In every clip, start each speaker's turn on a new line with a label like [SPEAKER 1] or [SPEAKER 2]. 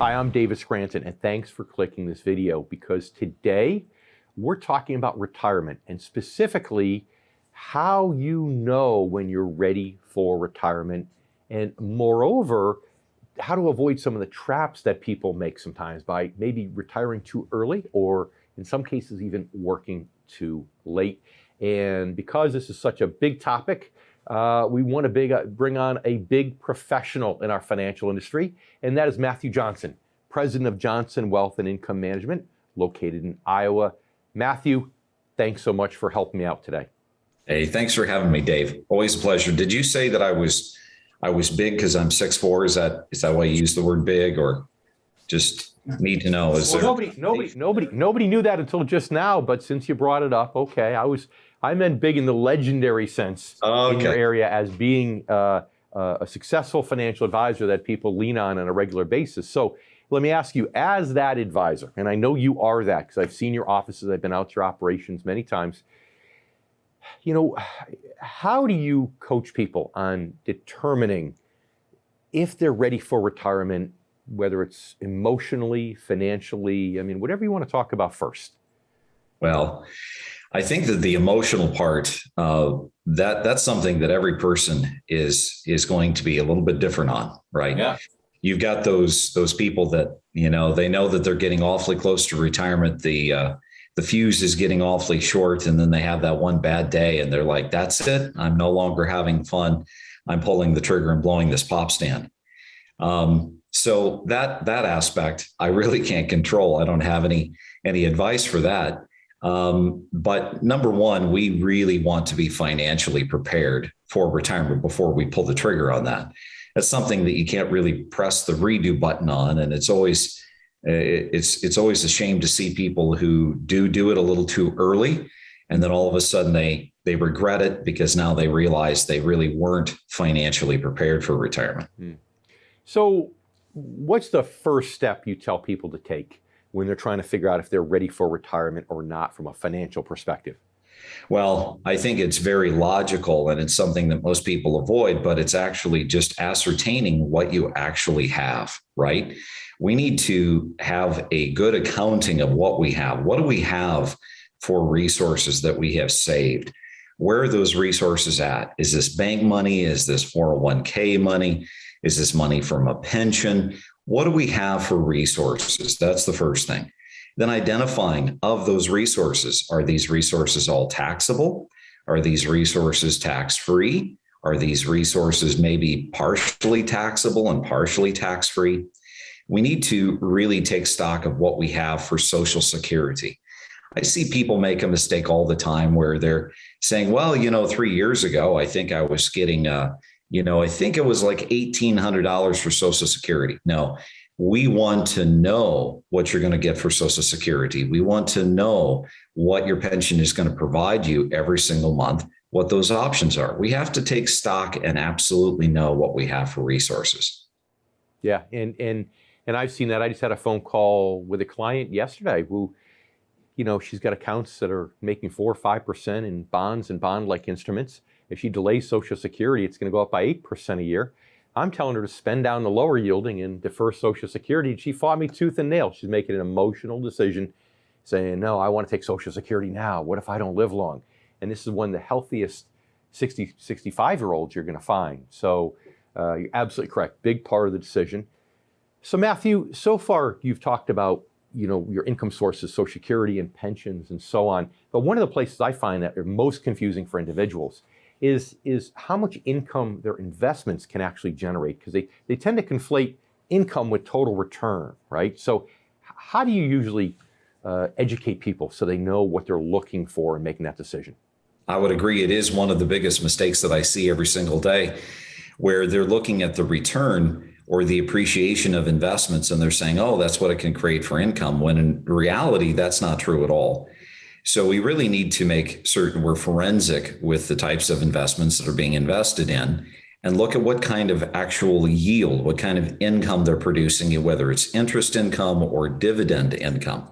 [SPEAKER 1] Hi, I'm David Scranton, and thanks for clicking this video because today we're talking about retirement and specifically how you know when you're ready for retirement, and moreover, how to avoid some of the traps that people make sometimes by maybe retiring too early or in some cases even working too late. And because this is such a big topic, we want to bring on a big professional in our financial industry, and that is Matthew Johnson, president of Johnson Wealth and Income Management, located in Iowa. Matthew, thanks so much for helping me out today.
[SPEAKER 2] Hey, thanks for having me, Dave. Always a pleasure. Did you say that I was big because I'm 6'4"? Is that why you use the word big, or just need to know?
[SPEAKER 1] Nobody knew that until just now, but since you brought it up, okay, I meant big in the legendary sense in your area as being a successful financial advisor that people lean on a regular basis. So let me ask you, as that advisor, and I know you are that because I've seen your offices, I've been out to your operations many times. How do you coach people on determining if they're ready for retirement, whether it's emotionally, financially, whatever you want to talk about first?
[SPEAKER 2] Well, I think that the emotional part, that's something that every person is going to be a little bit different on, right?
[SPEAKER 1] Yeah.
[SPEAKER 2] You've got those people that, they know that they're getting awfully close to retirement. The fuse is getting awfully short, and then they have that one bad day and they're like, that's it. I'm no longer having fun. I'm pulling the trigger and blowing this pop stand. So that aspect, I really can't control. I don't have any advice for that. But number one, we really want to be financially prepared for retirement before we pull the trigger on that. That's something that you can't really press the redo button on. And it's always a shame to see people who do it a little too early. And then all of a sudden they regret it because now they realize they really weren't financially prepared for retirement.
[SPEAKER 1] So what's the first step you tell people to take when they're trying to figure out if they're ready for retirement or not from a financial perspective?
[SPEAKER 2] Well, I think it's very logical, and it's something that most people avoid, but it's actually just ascertaining what you actually have, right? We need to have a good accounting of what we have. What do we have for resources that we have saved? Where are those resources at? Is this bank money? Is this 401k money? Is this money from a pension? What do we have for resources? That's the first thing. Then identifying of those resources. Are these resources all taxable? Are these resources tax-free? Are these resources maybe partially taxable and partially tax-free? We need to really take stock of what we have for Social Security. I see people make a mistake all the time where they're saying, well, 3 years ago, I think I was getting, I think it was like $1,800 for Social Security. No. We want to know what you're going to get for Social Security. We want to know what your pension is going to provide you every single month, what those options are. We have to take stock and absolutely know what we have for resources.
[SPEAKER 1] Yeah, and I've seen that. I just had a phone call with a client yesterday who, she's got accounts that are making 4 or 5% in bonds and bond-like instruments. If she delays Social Security, it's going to go up by 8% a year. I'm telling her to spend down the lower yielding and defer Social Security. She fought me tooth and nail. She's making an emotional decision saying, no, I want to take Social Security now. What if I don't live long? And this is one of the healthiest 60, 65-year-olds you're going to find. So you're absolutely correct. Big part of the decision. So Matthew, so far you've talked about, your income sources, Social Security and pensions and so on. But one of the places I find that are most confusing for individuals is how much income their investments can actually generate, because they tend to conflate income with total return, right? So how do you usually educate people so they know what they're looking for in making that decision?
[SPEAKER 2] I would agree. It is one of the biggest mistakes that I see every single day, where they're looking at the return or the appreciation of investments and they're saying, oh, that's what it can create for income, when in reality, that's not true at all. So we really need to make certain we're forensic with the types of investments that are being invested in and look at what kind of actual yield, what kind of income they're producing, whether it's interest income or dividend income.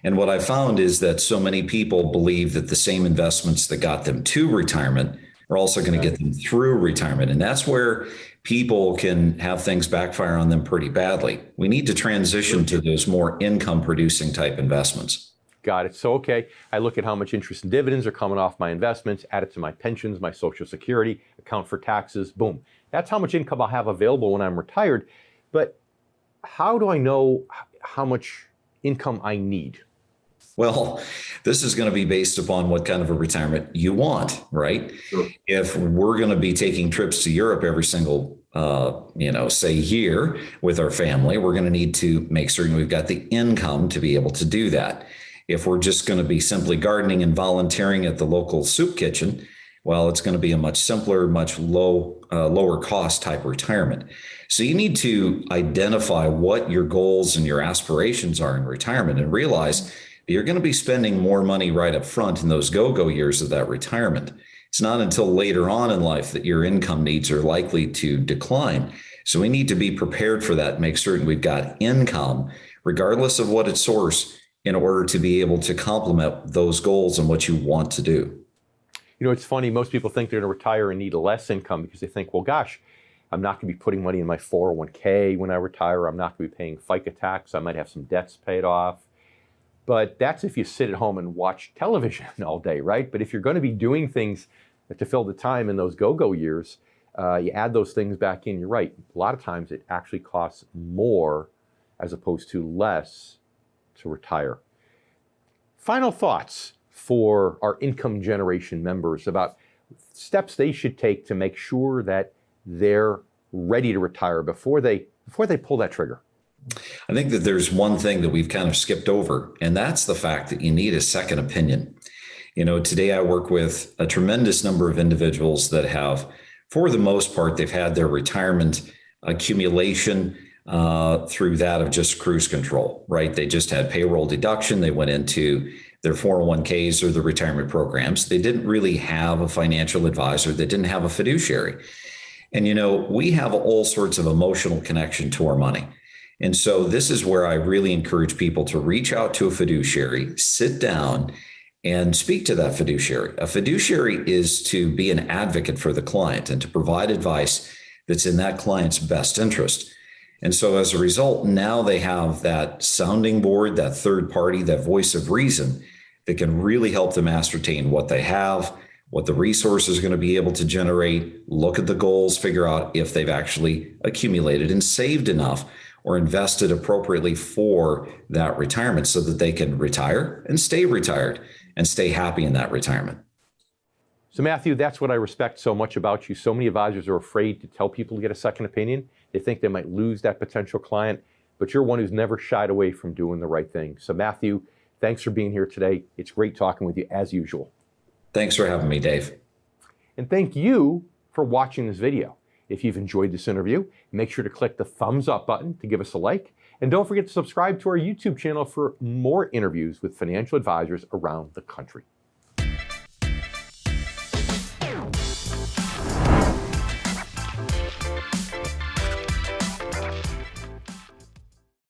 [SPEAKER 2] And what I found is that so many people believe that the same investments that got them to retirement We're also going to get them through retirement. And that's where people can have things backfire on them pretty badly. We need to transition to those more income producing type investments.
[SPEAKER 1] Got it. So, okay, I look at how much interest and dividends are coming off my investments, add it to my pensions, my Social Security, account for taxes, boom. That's how much income I'll have available when I'm retired. But how do I know how much income I need?
[SPEAKER 2] Well, this is going to be based upon what kind of a retirement you want, right? Sure. If we're going to be taking trips to Europe every single, say year with our family, we're going to need to make certain we've got the income to be able to do that. If we're just going to be simply gardening and volunteering at the local soup kitchen, well, it's going to be a much simpler, much lower cost type retirement. So you need to identify what your goals and your aspirations are in retirement and realize you're going to be spending more money right up front in those go-go years of that retirement. It's not until later on in life that your income needs are likely to decline. So we need to be prepared for that, make certain we've got income, regardless of what its source, in order to be able to complement those goals and what you want to do.
[SPEAKER 1] You know, it's funny, most people think they're going to retire and need less income because they think, well, gosh, I'm not going to be putting money in my 401k when I retire. I'm not going to be paying FICA tax. I might have some debts paid off. But that's if you sit at home and watch television all day, right? But if you're going to be doing things to fill the time in those go-go years, you add those things back in, you're right. A lot of times it actually costs more as opposed to less to retire. Final thoughts for our income generation members about steps they should take to make sure that they're ready to retire before they pull that trigger.
[SPEAKER 2] I think that there's one thing that we've kind of skipped over, and that's the fact that you need a second opinion. You know, today I work with a tremendous number of individuals that have, for the most part, they've had their retirement accumulation through that of just cruise control, right? They just had payroll deduction. They went into their 401ks or the retirement programs. They didn't really have a financial advisor. They didn't have a fiduciary. And, you know, we have all sorts of emotional connection to our money. And so this is where I really encourage people to reach out to a fiduciary, sit down and speak to that fiduciary. A fiduciary is to be an advocate for the client and to provide advice that's in that client's best interest. And so as a result, now they have that sounding board, that third party, that voice of reason that can really help them ascertain what they have, what the resources are going to be able to generate, look at the goals, figure out if they've actually accumulated and saved enough or invested appropriately for that retirement so that they can retire and stay retired and stay happy in that retirement.
[SPEAKER 1] So Matthew, that's what I respect so much about you. So many advisors are afraid to tell people to get a second opinion. They think they might lose that potential client, but you're one who's never shied away from doing the right thing. So Matthew, thanks for being here today. It's great talking with you as usual.
[SPEAKER 2] Thanks for having me, Dave.
[SPEAKER 1] And thank you for watching this video. If you've enjoyed this interview, make sure to click the thumbs up button to give us a like. And don't forget to subscribe to our YouTube channel for more interviews with financial advisors around the country.